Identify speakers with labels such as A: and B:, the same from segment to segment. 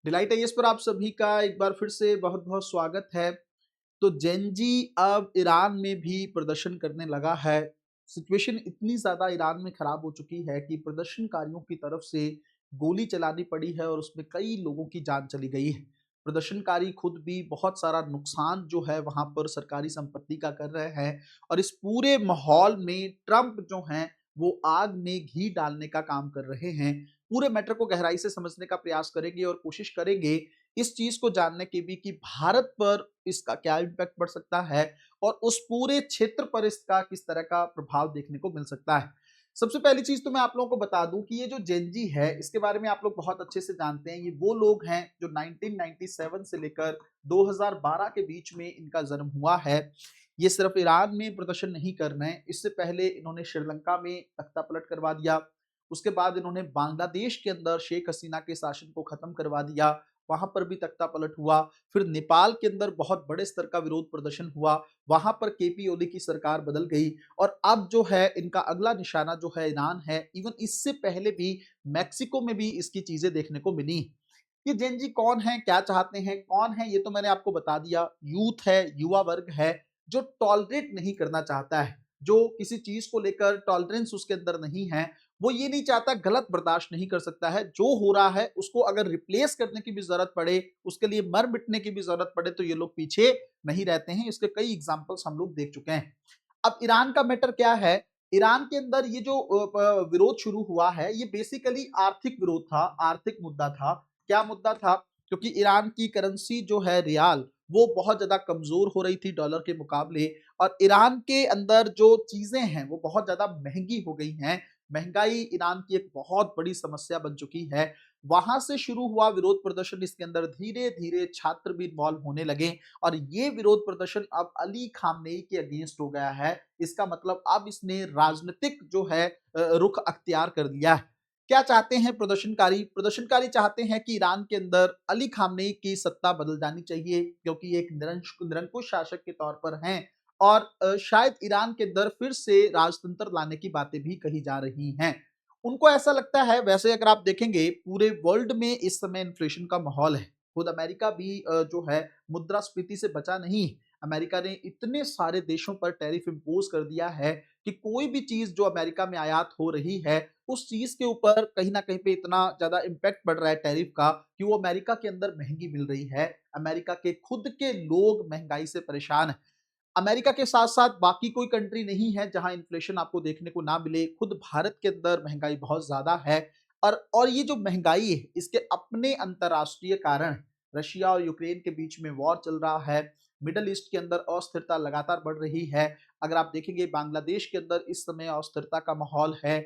A: Delight IAS पर आप सभी का एक बार फिर से बहुत-बहुत स्वागत है। तो जेन ज़ी अब ईरान में भी प्रदर्शन करने लगा है। सिचुएशन इतनी ज़्यादा ईरान में खराब हो चुकी है कि प्रदर्शनकारियों की तरफ से गोली चलानी पड़ी है और उसमें कई लोगों की जान चली गई है। प्रदर्शनकारी खुद भी बहुत सारा नुकसान जो है वहाँ पर सरकारी संपत्ति का कर रहे हैं और इस पूरे माहौल में ट्रंप जो हैं वो आग में घी डालने का काम कर रहे हैं। पूरे मैटर को गहराई से समझने का प्रयास करेंगे और कोशिश करेंगे इस चीज को जानने की भी कि भारत पर इसका क्या इम्पैक्ट पड़ सकता है और उस पूरे क्षेत्र पर इसका किस तरह का प्रभाव देखने को मिल सकता है। सबसे पहली चीज तो मैं आप लोगों को बता दूं कि ये जो जेनजी है इसके बारे में आप लोग बहुत अच्छे से जानते हैं। ये वो लोग हैं जो 1997 से लेकर 2012 के बीच में इनका जन्म हुआ है। ये सिर्फ ईरान में प्रदर्शन नहीं कर रहे हैं, इससे पहले इन्होंने श्रीलंका में तख्ता पलट करवा दिया। उसके बाद इन्होंने बांग्लादेश के अंदर शेख हसीना के शासन को खत्म करवा दिया, वहां पर भी तख्ता पलट हुआ। फिर नेपाल के अंदर बहुत बड़े स्तर का विरोध प्रदर्शन हुआ, वहां पर केपी ओली की सरकार बदल गई और अब जो है इनका अगला निशाना जो है ईरान है। इवन इससे पहले भी मैक्सिको में भी इसकी चीजें देखने को मिली। ये जेन जी कौन है, क्या चाहते हैं, कौन है, ये तो मैंने आपको बता दिया। यूथ है, युवा वर्ग है जो टॉलरेट नहीं करना चाहता है, जो किसी चीज को लेकर टॉलरेंस उसके अंदर नहीं है। वो ये नहीं चाहता, गलत बर्दाश्त नहीं कर सकता है। जो हो रहा है उसको अगर रिप्लेस करने की भी जरूरत पड़े, उसके लिए मर मिटने की भी जरूरत पड़े तो ये लोग पीछे नहीं रहते हैं। इसके कई एग्जाम्पल्स हम लोग देख चुके हैं। अब ईरान का मैटर क्या है? ईरान के अंदर ये जो विरोध शुरू हुआ है ये बेसिकली आर्थिक विरोध था, आर्थिक मुद्दा था। क्या मुद्दा था? क्योंकि ईरान की करेंसी जो है रियाल वो बहुत ज्यादा कमजोर हो रही थी डॉलर के मुकाबले और ईरान के अंदर जो चीजें हैं वो बहुत ज्यादा महंगी हो गई हैं। महंगाई ईरान की एक बहुत बड़ी समस्या बन चुकी है। वहां से शुरू हुआ विरोध प्रदर्शन, इसके अंदर धीरे धीरे छात्र भी इन्वॉल्व होने लगे और ये विरोध प्रदर्शन अब अली खामनेई के अगेंस्ट हो गया है। इसका मतलब अब इसने राजनीतिक जो है रुख अख्तियार कर लिया है। क्या चाहते हैं प्रदर्शनकारी? प्रदर्शनकारी चाहते हैं कि ईरान के अंदर अली खामनेई की सत्ता बदल जानी चाहिए क्योंकि ये एक निरंकुश शासक के तौर पर हैं और शायद ईरान के अंदर फिर से राजतंत्र लाने की बातें भी कही जा रही हैं। उनको ऐसा लगता है, वैसे अगर आप देखेंगे पूरे वर्ल्ड में इस समय इन्फ्लेशन का माहौल है। खुद अमेरिका भी जो है मुद्रास्फीति से बचा नहीं। अमेरिका ने इतने सारे देशों पर टैरिफ इम्पोज कर दिया है कि कोई भी चीज जो अमेरिका में आयात हो रही है उस चीज के ऊपर कहीं ना कहीं पे इतना ज्यादा इम्पैक्ट पड़ रहा है टैरिफ का कि वो अमेरिका के अंदर महंगी मिल रही है। अमेरिका के खुद के लोग महंगाई से परेशान हैं। अमेरिका के साथ-साथ बाकी कोई कंट्री नहीं है जहां इन्फ्लेशन आपको देखने को ना मिले। खुद भारत के अंदर महंगाई बहुत ज़्यादा है और ये जो महंगाई है, इसके अपने अंतर्राष्ट्रीय कारण हैं। रशिया और यूक्रेन के बीच में वॉर चल रहा है। मिडल ईस्ट के अंदर अस्थिरता लगातार बढ़ रही है। अगर आप देखेंगे बांग्लादेश के अंदर इस समय अस्थिरता का माहौल है।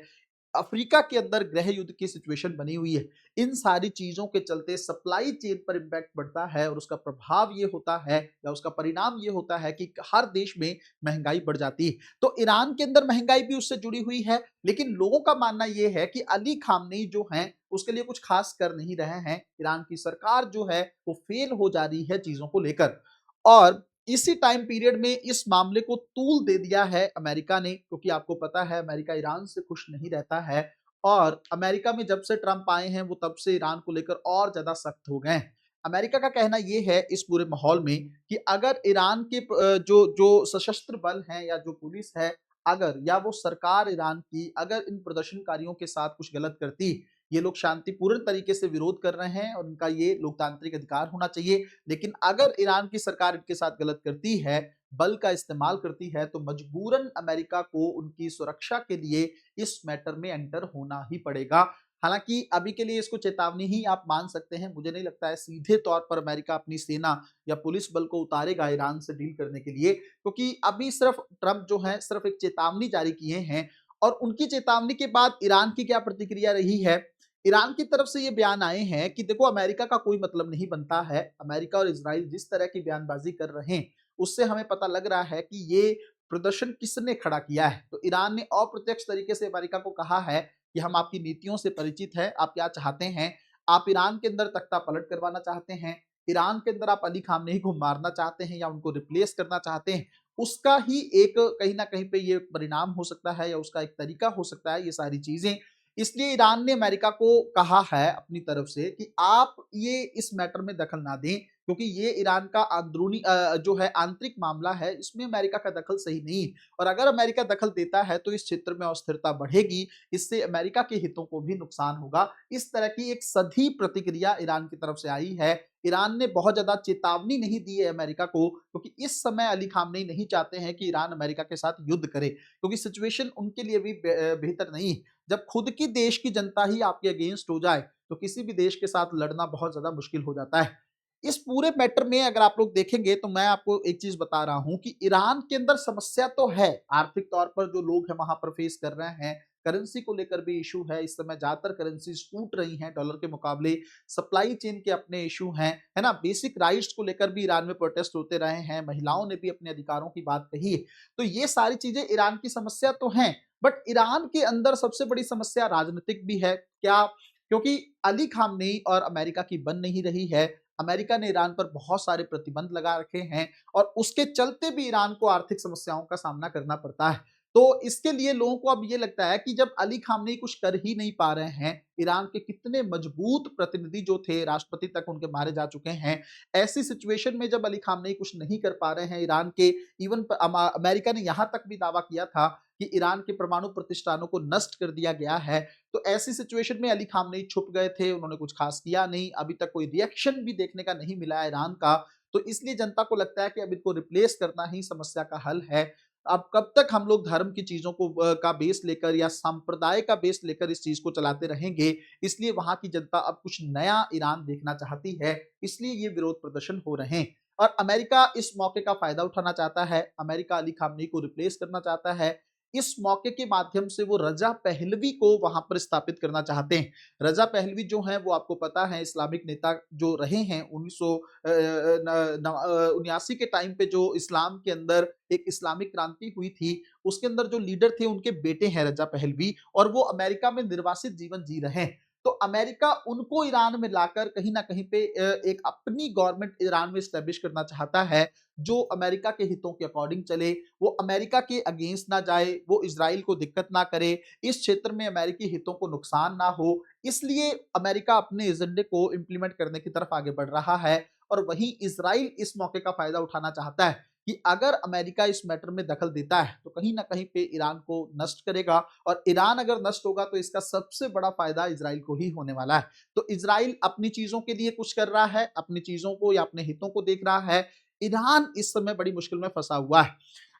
A: अफ्रीका के अंदर गृह युद्ध की सिचुएशन बनी हुई है। इन सारी चीजों के चलते सप्लाई चेन पर इम्पैक्ट पड़ता है और उसका प्रभाव ये होता है या उसका परिणाम ये होता है कि हर देश में महंगाई बढ़ जाती है। तो ईरान के अंदर महंगाई भी उससे जुड़ी हुई है, लेकिन लोगों का मानना ये है कि अली खामनेई जो हैं उसके लिए कुछ खास कर नहीं रहे हैं। ईरान की सरकार जो है वो फेल हो जा रही है चीजों को लेकर और इसी टाइम पीरियड में इस मामले को तूल दे दिया है अमेरिका ने, क्योंकि आपको पता है अमेरिका ईरान से खुश नहीं रहता है और अमेरिका में जब से ट्रंप आए हैं वो तब से ईरान को लेकर और ज्यादा सख्त हो गए हैं। अमेरिका का कहना ये है इस पूरे माहौल में कि अगर ईरान के जो जो सशस्त्र बल हैं या जो पुलिस है, अगर या वो सरकार ईरान की अगर इन प्रदर्शनकारियों के साथ कुछ गलत करती, ये लोग शांतिपूर्ण तरीके से विरोध कर रहे हैं और उनका ये लोकतांत्रिक अधिकार होना चाहिए, लेकिन अगर ईरान की सरकार इनके साथ गलत करती है, बल का इस्तेमाल करती है, तो मजबूरन अमेरिका को उनकी सुरक्षा के लिए इस मैटर में एंटर होना ही पड़ेगा। हालांकि अभी के लिए इसको चेतावनी ही आप मान सकते हैं। मुझे नहीं लगता है सीधे तौर पर अमेरिका अपनी सेना या पुलिस बल को उतारेगा ईरान से डील करने के लिए, क्योंकि अभी सिर्फ ट्रंप जो है सिर्फ एक चेतावनी जारी किए हैं और उनकी चेतावनी के बाद ईरान की क्या प्रतिक्रिया रही है। ईरान की तरफ से ये बयान आए हैं कि देखो अमेरिका का कोई मतलब नहीं बनता है। अमेरिका और इजराइल जिस तरह की बयानबाजी कर रहे हैं उससे हमें पता लग रहा है कि ये प्रदर्शन किसने खड़ा किया है। तो ईरान ने अप्रत्यक्ष तरीके से अमेरिका को कहा है कि हम आपकी नीतियों से परिचित है, आप क्या चाहते हैं। आप ईरान के अंदर तख्ता पलट करवाना चाहते हैं, ईरान के अंदर आप अली खामनेई को मारना चाहते हैं या उनको रिप्लेस करना चाहते हैं, उसका ही एक कहीं ना कहीं पे ये परिणाम हो सकता है या उसका एक तरीका हो सकता है। ये सारी चीजें इसलिए ईरान ने अमेरिका को कहा है अपनी तरफ से कि आप ये इस मैटर में दखल ना दें, क्योंकि ये ईरान का अंदरूनी जो है आंतरिक मामला है, इसमें अमेरिका का दखल सही नहीं है। और अगर अमेरिका दखल देता है तो इस क्षेत्र में अस्थिरता बढ़ेगी, इससे अमेरिका के हितों को भी नुकसान होगा। इस तरह की एक सधी प्रतिक्रिया ईरान की तरफ से आई है। ईरान ने बहुत ज्यादा चेतावनी नहीं दी है अमेरिका को, क्योंकि इस समय अली खामनेई नहीं चाहते हैं कि ईरान अमेरिका के साथ युद्ध करे, क्योंकि सिचुएशन उनके लिए भी बेहतर नहीं है। जब खुद की देश की जनता ही आपके अगेंस्ट हो जाए तो किसी भी देश के साथ लड़ना बहुत ज्यादा मुश्किल हो जाता है। इस पूरे मैटर में अगर आप लोग देखेंगे तो मैं आपको एक चीज बता रहा हूं कि ईरान के अंदर समस्या तो है, आर्थिक तौर पर जो लोग हैं वहां पर फेस कर रहे हैं, करेंसी को लेकर भी इशू है। इस समय ज्यादातर करेंसी टूट रही हैं डॉलर के मुकाबले, सप्लाई चेन के अपने इशू हैं, है ना। बेसिक राइट्स को लेकर भी ईरान में प्रोटेस्ट होते रहे हैं, महिलाओं ने भी अपने अधिकारों की बात कही है। तो ये सारी चीजें ईरान की समस्या तो हैं, बट ईरान के अंदर सबसे बड़ी समस्या राजनीतिक भी है क्या, क्योंकि अली खामनेई और अमेरिका की बन नहीं रही है। अमेरिका ने ईरान पर बहुत सारे प्रतिबंध लगा रखे हैं और उसके चलते भी ईरान को आर्थिक समस्याओं का सामना करना पड़ता है। तो इसके लिए लोगों को अब ये लगता है कि जब अली खामनेई कुछ कर ही नहीं पा रहे हैं, ईरान के कितने मजबूत प्रतिनिधि जो थे, राष्ट्रपति तक उनके मारे जा चुके हैं, ऐसी सिचुएशन में जब अली खामनेई कुछ नहीं कर पा रहे हैं ईरान के, इवन अमेरिका ने यहां तक भी दावा किया था कि ईरान के परमाणु प्रतिष्ठानों को नष्ट कर दिया गया है, तो ऐसी सिचुएशन में अली खामनेई छुप गए थे, उन्होंने कुछ खास किया नहीं, अभी तक कोई रिएक्शन भी देखने का नहीं मिला है ईरान का। तो इसलिए जनता को लगता है कि अब इनको रिप्लेस करना ही समस्या का हल है। अब कब तक हम लोग धर्म की चीजों को का बेस लेकर या संप्रदाय का बेस लेकर इस चीज को चलाते रहेंगे, इसलिए वहां की जनता अब कुछ नया ईरान देखना चाहती है, इसलिए ये विरोध प्रदर्शन हो रहे हैं। और अमेरिका इस मौके का फायदा उठाना चाहता है, अमेरिका अली खामनेई को रिप्लेस करना चाहता है। इस मौके के माध्यम से वो रजा पहलवी को वहां पर स्थापित करना चाहते हैं। रजा पहलवी जो हैं वो आपको पता है इस्लामिक नेता जो रहे हैं, 1979 के टाइम पे जो इस्लाम के अंदर एक इस्लामिक क्रांति हुई थी, उसके अंदर जो लीडर थे उनके बेटे हैं रजा पहलवी, और वो अमेरिका में निर्वासित जीवन जी रहे हैं। तो अमेरिका उनको ईरान में लाकर कहीं ना कहीं पे एक अपनी गवर्नमेंट ईरान में स्टैब्लिश करना चाहता है, जो अमेरिका के हितों के अकॉर्डिंग चले, वो अमेरिका के अगेंस्ट ना जाए, वो इजराइल को दिक्कत ना करे, इस क्षेत्र में अमेरिकी हितों को नुकसान ना हो। इसलिए अमेरिका अपने एजेंडे को इंप्लीमेंट करने की तरफ आगे बढ़ रहा है, और वहीं इजराइल इस मौके का फायदा उठाना चाहता है कि अगर अमेरिका इस मैटर में दखल देता है तो कहीं ना कहीं पे ईरान को नष्ट करेगा, और ईरान अगर नष्ट होगा तो इसका सबसे बड़ा फायदा इजराइल को ही होने वाला है। तो इजराइल अपनी चीजों के लिए कुछ कर रहा है, अपनी चीजों को या अपने हितों को देख रहा है, ईरान इस समय बड़ी मुश्किल में फंसा हुआ है।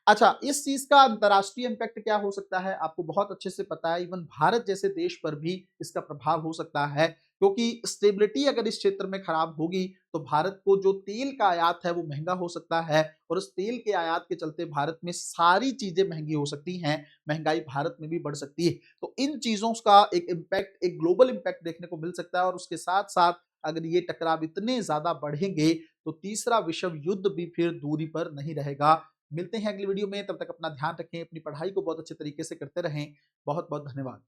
A: अच्छा, इस चीज का अंतर्राष्ट्रीय इम्पैक्ट क्या हो सकता है आपको बहुत अच्छे से पता है, इवन भारत जैसे देश पर भी इसका प्रभाव हो सकता है, क्योंकि स्टेबिलिटी अगर इस क्षेत्र में खराब होगी तो भारत को जो तेल का आयात है वो महंगा हो सकता है, और उस तेल के आयात के चलते भारत में सारी चीजें महंगी हो सकती हैं, महंगाई भारत में भी बढ़ सकती है। तो इन चीजों का एक इम्पैक्ट, एक ग्लोबल इम्पैक्ट देखने को मिल सकता है, और उसके साथ साथ अगर ये टकराव इतने ज्यादा बढ़ेंगे तो तीसरा विश्व युद्ध भी फिर दूरी पर नहीं रहेगा। मिलते हैं अगली वीडियो में, तब तक अपना ध्यान रखें, अपनी पढ़ाई को बहुत अच्छे तरीके से करते रहें। बहुत बहुत धन्यवाद।